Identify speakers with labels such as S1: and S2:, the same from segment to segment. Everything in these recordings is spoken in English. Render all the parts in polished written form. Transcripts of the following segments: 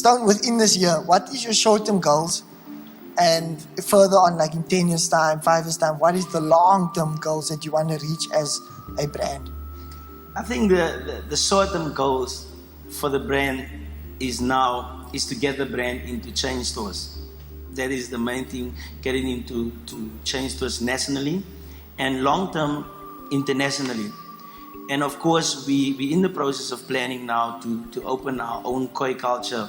S1: Stone, within this year, what is your short-term goals? And further on, like in 10 years' time, 5 years' time, what is the long-term goals that you want to reach as a brand?
S2: I think the short-term goals for the brand is to get the brand into chain stores. That is the main thing, getting into chain stores nationally and long-term internationally. And of course, we're in the process of planning now to open our own Khoi Kulcha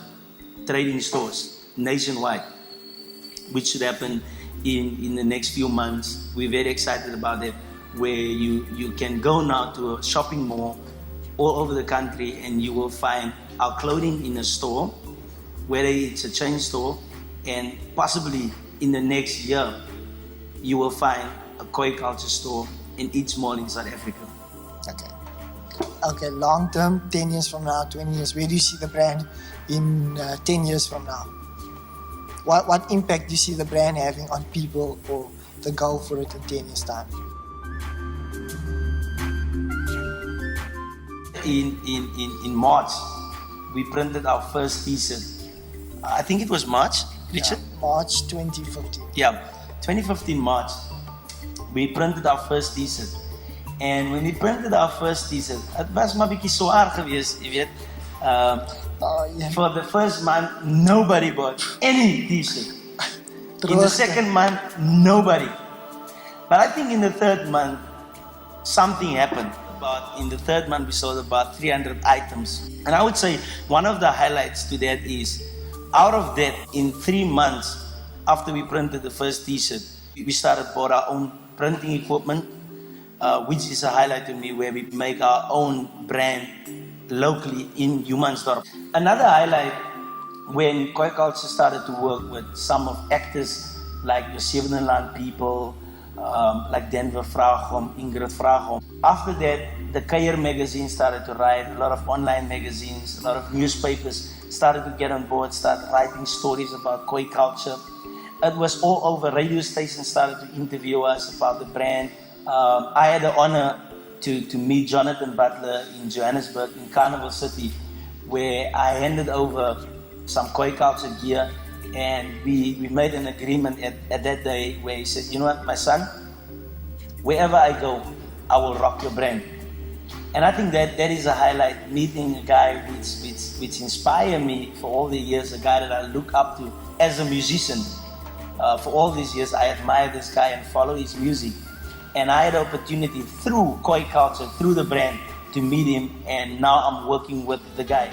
S2: trading stores nationwide, which should happen in the next few months. We're very excited about it, where you can go now to a shopping mall all over the country and you will find our clothing in a store, whether it's a chain store, and possibly in the next year you will find a Khoi Kulcha store in each mall in South Africa.
S1: Okay, long term, 10 years from now, 20 years, where do you see the brand in 10 years from now? What impact do you see the brand having on people, or the goal for it in 10 years' time?
S2: In March, we printed our first t-shirt. I think it was March, Richard?
S1: Yeah, March 2015.
S2: Yeah, 2015 March, we printed our first t-shirt. And when we printed our first t-shirt, het was maar bietjie swaar geweest, jy weet. For the first month, nobody bought any t-shirt. In the second month, nobody. But I think in the third month, something happened. In the third month, we sold about 300 items. And I would say one of the highlights to that is, out of that, in 3 months after we printed the first t-shirt, we started bought our own printing equipment, which is a highlight to me, where we make our own brand locally in Humansdorp. Another highlight, when Khoi Kulcha started to work with some of actors like the Sevenland people, like Denver Vragom, Ingrid Vragom. After that, the Kuier magazine started to write, a lot of online magazines, a lot of newspapers started to get on board, started writing stories about Khoi Kulcha. It was all over. Radio stations started to interview us about the brand. I had the honor to meet Jonathan Butler in Johannesburg, in Carnival City, where I handed over some Khoi Kulcha gear, and we made an agreement at that day where he said, you know what, my son, wherever I go, I will rock your brand. And I think that is a highlight, meeting a guy which inspired me for all the years, a guy that I look up to as a musician. For all these years, I admire this guy and follow his music. And I had the opportunity through Khoi Kulcha, through the brand, to meet him, and now I'm working with the guy.